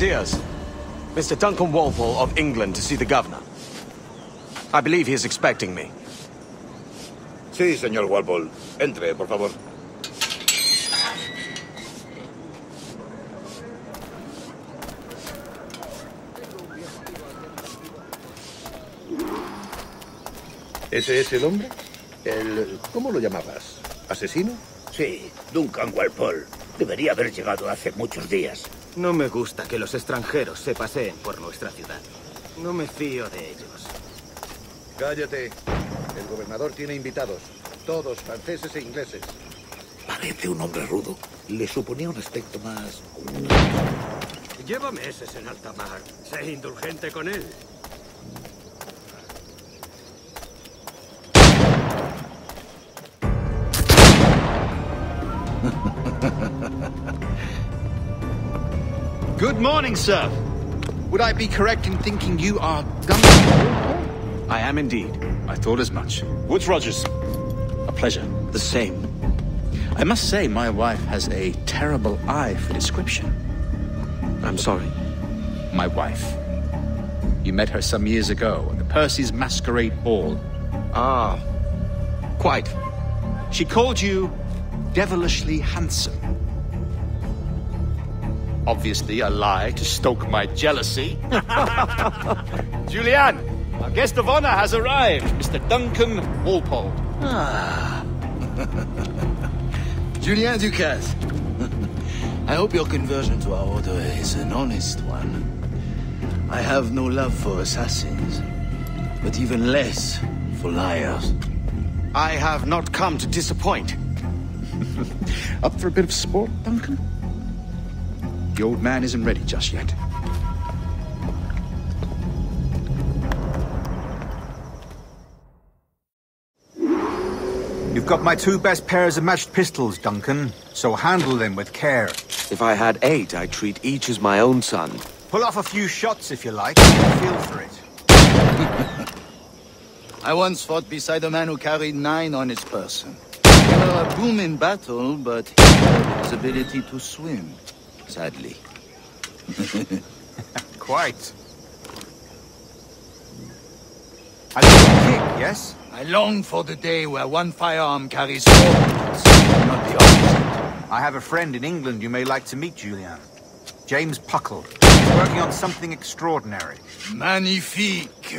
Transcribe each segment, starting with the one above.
Musketeers. Mr. Duncan Walpole of England to see the governor. I believe he is expecting me. Sí, señor Walpole. Entre, por favor. ¿Ese es el hombre? ¿Cómo lo llamabas? ¿Asesino? Sí, Duncan Walpole. Debería haber llegado hace muchos días. No me gusta que los extranjeros se paseen por nuestra ciudad. No me fío de ellos. Cállate. El gobernador tiene invitados. Todos franceses e ingleses. Parece un hombre rudo. Le suponía un aspecto más... Lleva meses en alta mar. Sé indulgente con él. Good morning, sir. Would I be correct in thinking you are Duncan? I am indeed. I thought as much. Woods Rogers. A pleasure. The same. I must say, my wife has a terrible eye for description. I'm sorry. My wife. You met her some years ago at the Percy's Masquerade Ball. Ah, quite. She called you devilishly handsome. Obviously a lie to stoke my jealousy. Julianne, our guest of honor has arrived, Mr. Duncan Walpole. Ah. Julien Ducasse. I hope your conversion to our order is an honest one. I have no love for assassins, but even less for liars. I have not come to disappoint. Up for a bit of sport, Duncan? The old man isn't ready just yet. You've got my 2 best pairs of matched pistols, Duncan, so handle them with care. If I had 8, I'd treat each as my own son. Pull off a few shots if you like, feel for it. I once fought beside a man who carried 9 on his person. He were a boom in battle, but he had his ability to swim. Sadly. Quite. A little kick, yes? I long for the day where one firearm carries 4 bullets, not the opposite. I have a friend in England you may like to meet, Julian. James Puckle. He's working on something extraordinary. Magnifique.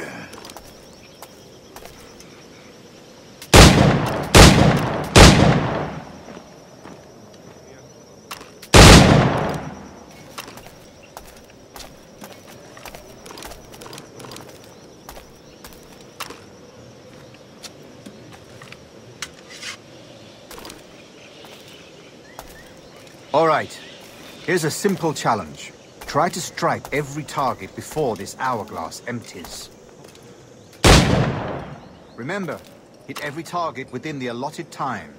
All right. Here's a simple challenge. Try to strike every target before this hourglass empties. Remember, hit every target within the allotted time.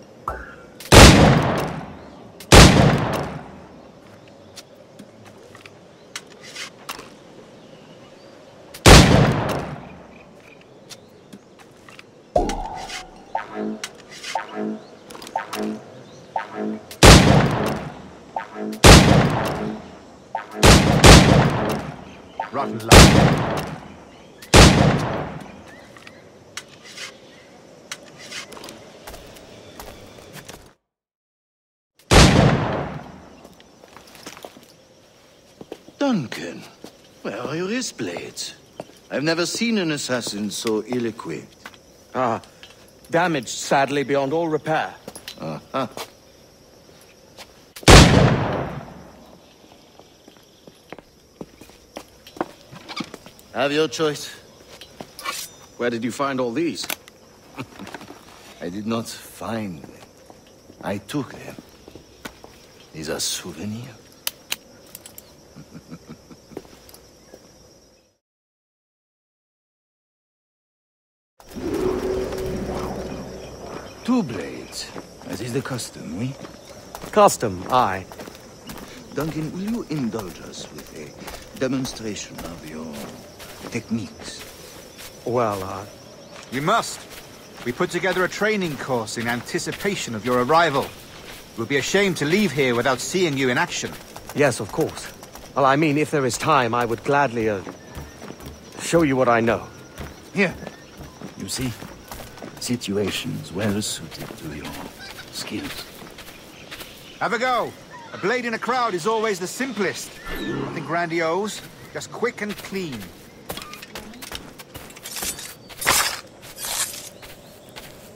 Rotten luck. Duncan, where are your wrist blades? I've never seen an assassin so ill-equipped. Ah, damaged sadly beyond all repair. Uh-huh. Have your choice. Where did you find all these? I did not find them. I took them. These are souvenirs. Two blades, as is the custom, oui? Custom, aye. Duncan, will you indulge us with a demonstration of your techniques? Well, We must. We put together a training course in anticipation of your arrival. It would be a shame to leave here without seeing you in action. yes, of course. Well, I mean, if there is time, I would gladly, show you what I know. Here. You see? Situations well suited to your skills. Have a go. A blade in a crowd is always the simplest. Nothing grandiose, just quick and clean.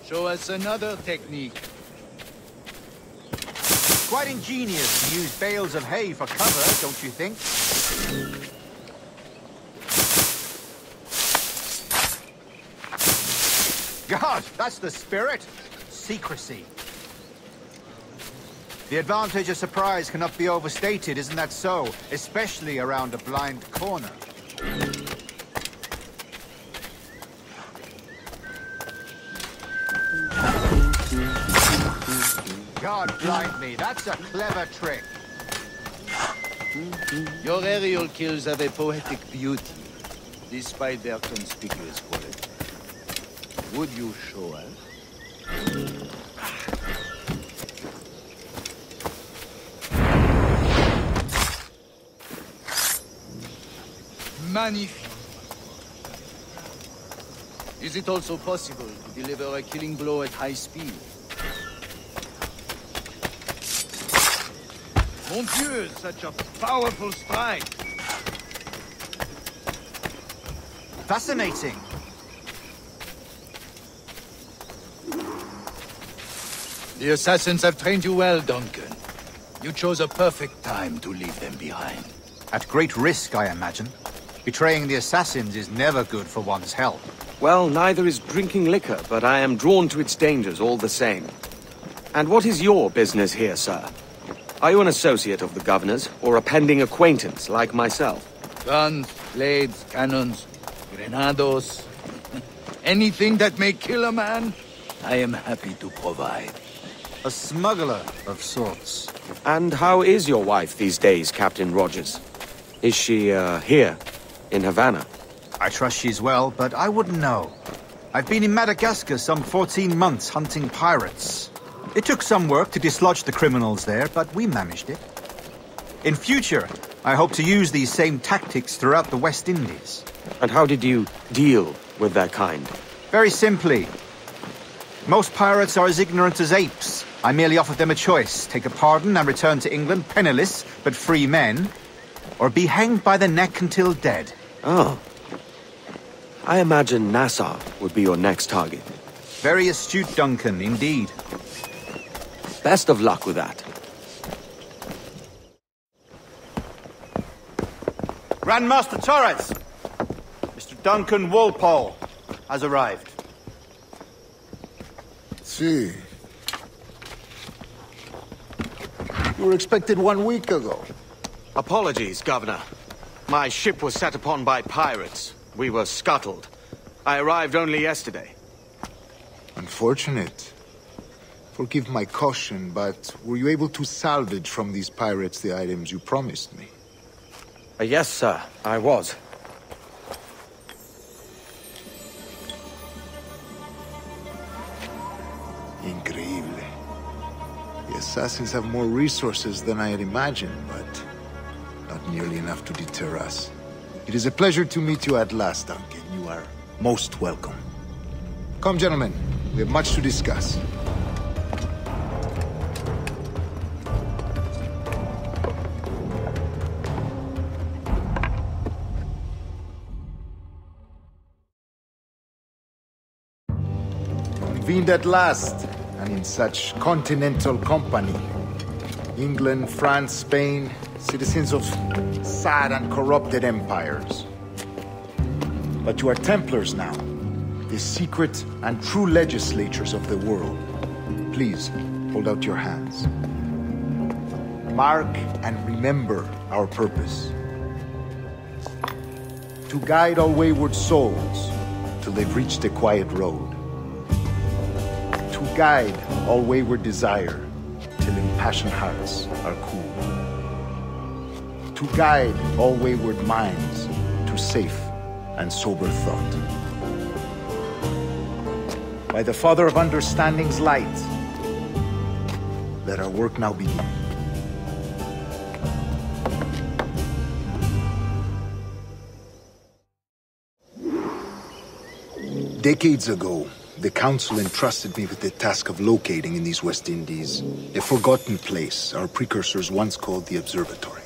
Show us another technique. Quite ingenious to use bales of hay for cover, don't you think? God, that's the spirit. Secrecy. The advantage of surprise cannot be overstated, isn't that so? Especially around a blind corner. God blind me, that's a clever trick. Your aerial kills have a poetic beauty, despite their conspicuous quality. Would you show us? Magnifique. Is it also possible to deliver a killing blow at high speed? Mon Dieu, such a powerful strike! Fascinating. The assassins have trained you well, Duncan. You chose a perfect time to leave them behind. At great risk, I imagine. Betraying the assassins is never good for one's health. Well, neither is drinking liquor, but I am drawn to its dangers all the same. And what is your business here, sir? Are you an associate of the governor's, or a pending acquaintance like myself? Guns, blades, cannons, grenados. Anything that may kill a man, I am happy to provide. A smuggler of sorts. And how is your wife these days, Captain Rogers? Is she, here, in Havana? I trust she's well, but I wouldn't know. I've been in Madagascar some 14 months hunting pirates. It took some work to dislodge the criminals there, but we managed it. In future, I hope to use these same tactics throughout the West Indies. And how did you deal with that kind? Very simply. Most pirates are as ignorant as apes. I merely offered them a choice. Take a pardon and return to England penniless, but free men. Or be hanged by the neck until dead. Oh. I imagine Nassau would be your next target. Very astute, Duncan, indeed. Best of luck with that. Grandmaster Torres! Mr. Duncan Walpole has arrived. See. You were expected 1 week ago. Apologies, Governor. My ship was set upon by pirates. We were scuttled. I arrived only yesterday. Unfortunate. Forgive my caution, but were you able to salvage from these pirates the items you promised me? Yes, sir, I was. Increíble. The assassins have more resources than I had imagined, but not nearly enough to deter us. It is a pleasure to meet you at last, Duncan. You are most welcome. Come, gentlemen. We have much to discuss. Convened at last, and in such continental company. England, France, Spain, citizens of sad and corrupted empires. But you are Templars now, the secret and true legislators of the world. Please, hold out your hands. Mark and remember our purpose. To guide all wayward souls till they've reached the quiet road. To guide all wayward desire till impassioned hearts are cool. To guide all wayward minds to safe and sober thought. By the Father of Understanding's light, let our work now begin. Decades ago, the Council entrusted me with the task of locating in these West Indies a forgotten place our precursors once called the Observatory.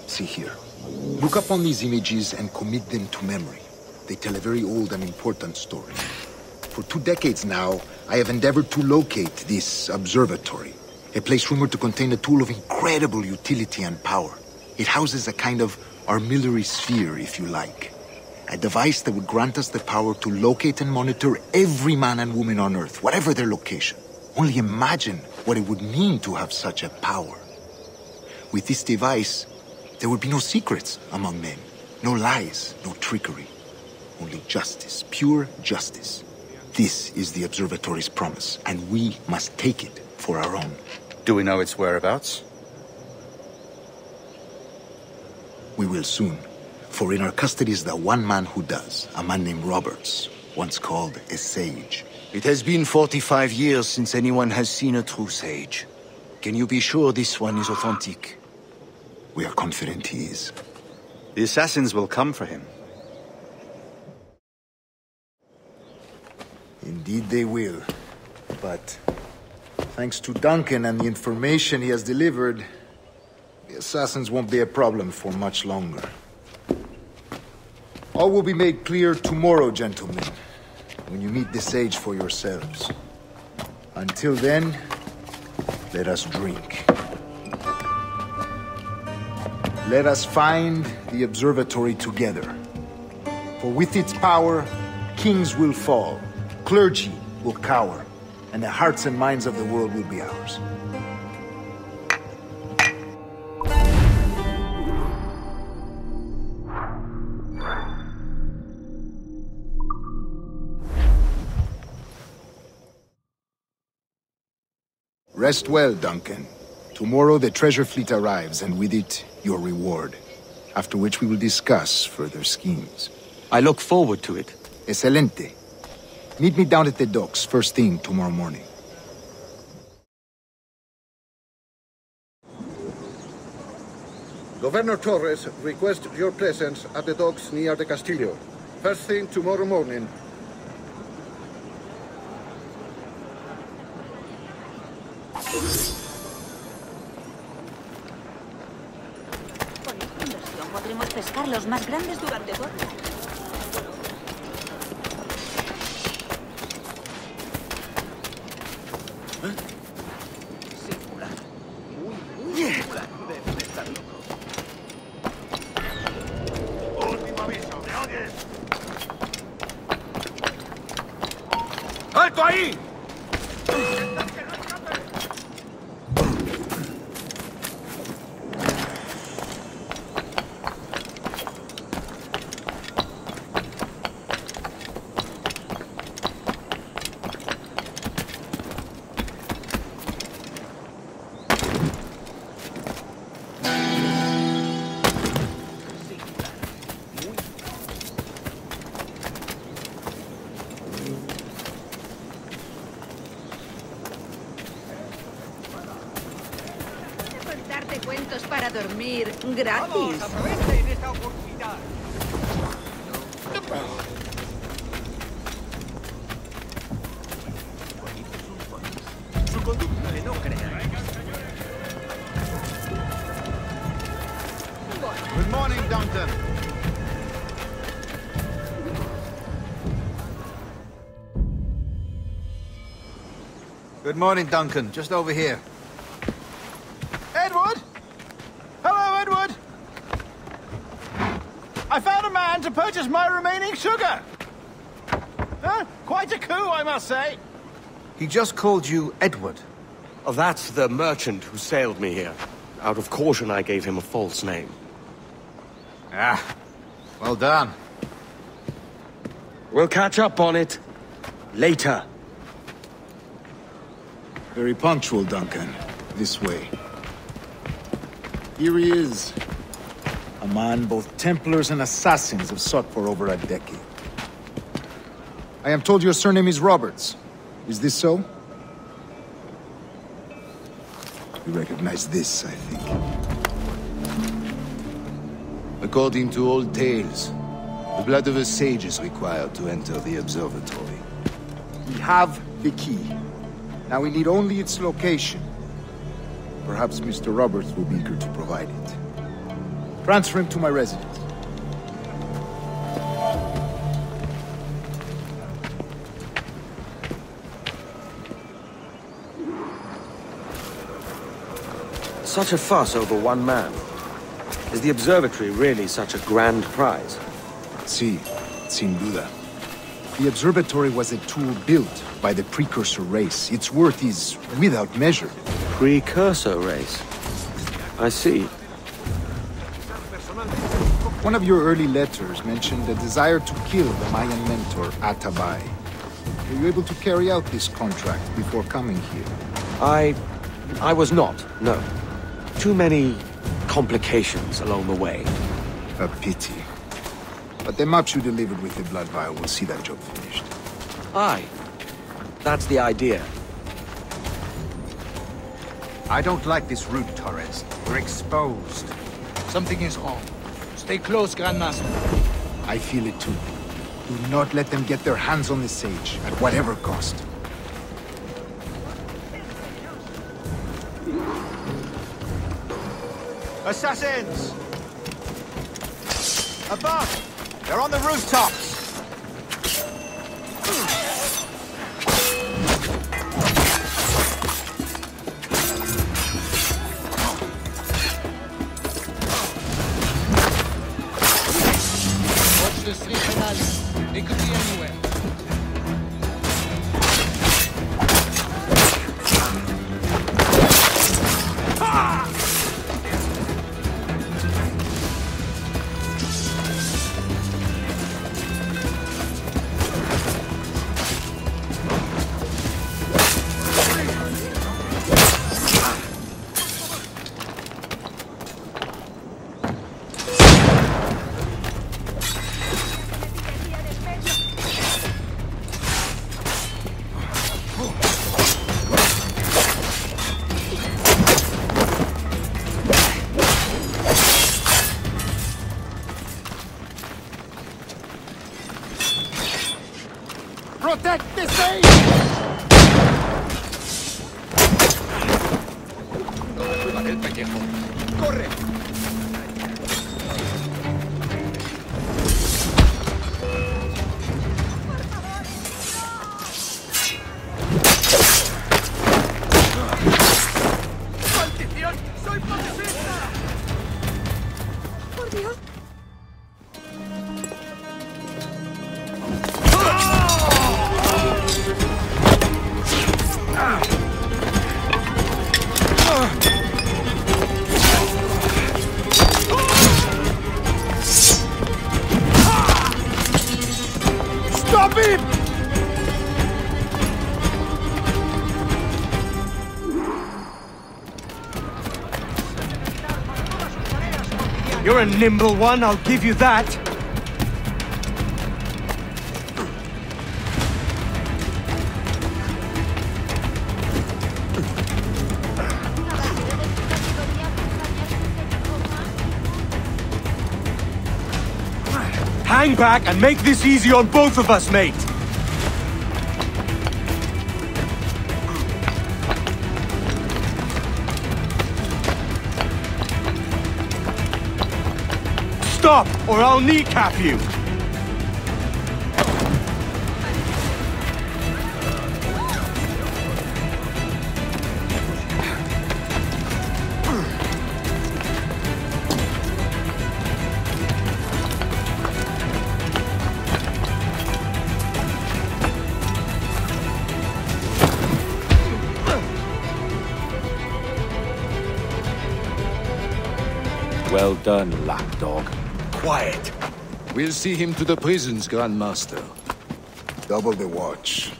See here. Look up on these images and commit them to memory. They tell a very old and important story. For 2 decades now, I have endeavored to locate this observatory, a place rumored to contain a tool of incredible utility and power. It houses a kind of armillary sphere, if you like. A device that would grant us the power to locate and monitor every man and woman on Earth, whatever their location. Only imagine what it would mean to have such a power. With this device, there would be no secrets among men, no lies, no trickery. Only justice, pure justice. This is the Observatory's promise, and we must take it for our own. Do we know its whereabouts? We will soon. For in our custody is the one man who does, a man named Roberts, once called a sage. It has been 45 years since anyone has seen a true sage. Can you be sure this one is authentic? We are confident he is. The assassins will come for him. Indeed they will. But thanks to Duncan and the information he has delivered, the assassins won't be a problem for much longer. All will be made clear tomorrow, gentlemen, when you meet the sage for yourselves. Until then, let us drink. Let us find the observatory together. For with its power, kings will fall, clergy will cower, and the hearts and minds of the world will be ours. Rest well, Duncan. Tomorrow the treasure fleet arrives, and with it, your reward. After which we will discuss further schemes. I look forward to it. Excelente. Meet me down at the docks first thing tomorrow morning. Governor Torres requests your presence at the docks near the Castillo. First thing tomorrow morning. Con esta inversión podremos pescar los más grandes durante todo el año. Singular. Muy singular. Deben estar locos. Último aviso, ¿me oyes? ¡Alto ahí! Contarte cuentos para dormir gratis. Aprovechen esta oportunidad. Su conducta de no creer. Good morning, Duncan. Good morning, Duncan. Just over here. Edward? Hello, Edward! I found a man to purchase my remaining sugar! Quite a coup, I must say. He just called you Edward. Oh, that's the merchant who sailed me here. Out of caution, I gave him a false name. Ah, well done. We'll catch up on it later. Very punctual, Duncan. This way. Here he is. A man both Templars and assassins have sought for over a decade. I am told your surname is Roberts. Is this so? You recognize this, I think. According to old tales, The blood of a sage is required to enter the observatory. We have the key. Now we need only its location. Perhaps Mr. Roberts will be eager to provide it. Transfer him to my residence. Such a fuss over one man. Is the observatory really such a grand prize? Si, sin duda. The observatory was a tool built by the precursor race. Its worth is without measure. Precursor race? I see. One of your early letters mentioned a desire to kill the Mayan mentor, Atabay. Were you able to carry out this contract before coming here? I was not, no. Too many complications along the way. A pity. But the maps you delivered with the blood vial will see that job finished. Aye. That's the idea. I don't like this route, Torres. We're exposed. Something is wrong. Stay close, Grandmaster. I feel it too. Do not let them get their hands on the sage, at whatever cost. Assassins! Above! They're on the rooftops! Watch the street canal. They could be anywhere. Protect the sage! ¡Corre! ¡Maldición! ¡Soy pacifista! ¡Por Dios! Stop him! You're a nimble one, I'll give you that. Hang back and make this easy on both of us, mate! Stop, or I'll kneecap you! Well done, lapdog. Quiet. We'll see him to the prisons, Grandmaster. Double the watch.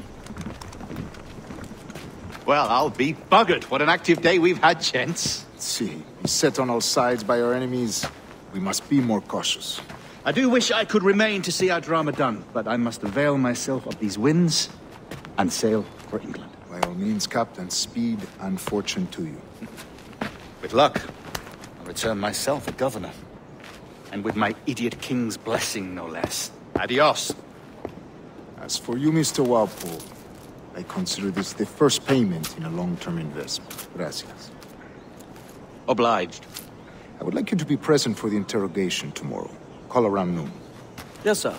Well, I'll be buggered. What an active day we've had, gents. See, beset on all sides by our enemies, we must be more cautious. I do wish I could remain to see our drama done, but I must avail myself of these winds and sail for England. By all means, Captain, speed and fortune to you. With luck, I'll return myself a governor. And with my idiot king's blessing, no less. Adios. As for you, Mr. Walpole, I consider this the first payment in a long-term investment. Gracias. Obliged. I would like you to be present for the interrogation tomorrow. Call around noon. Yes, sir.